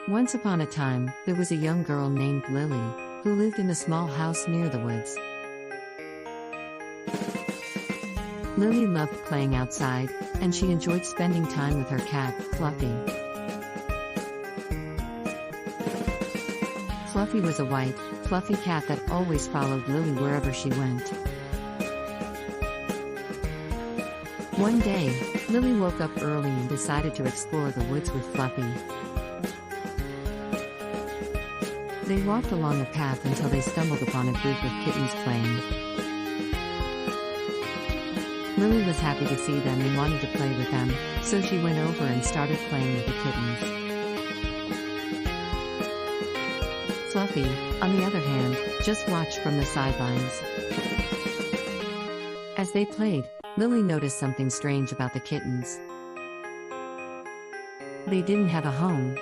Once upon a time, there was a young girl named Lily, who lived in a small house near the woods. Lily loved playing outside, and she enjoyed spending time with her cat, Fluffy. Fluffy was a white, fluffy cat that always followed Lily wherever she went. One day, Lily woke up early and decided to explore the woods with Fluffy. They walked along a path until they stumbled upon a group of kittens playing. Lily was happy to see them and wanted to play with them, so she went over and started playing with the kittens. Fluffy, on the other hand, just watched from the sidelines. As they played, Lily noticed something strange about the kittens. They didn't have a home,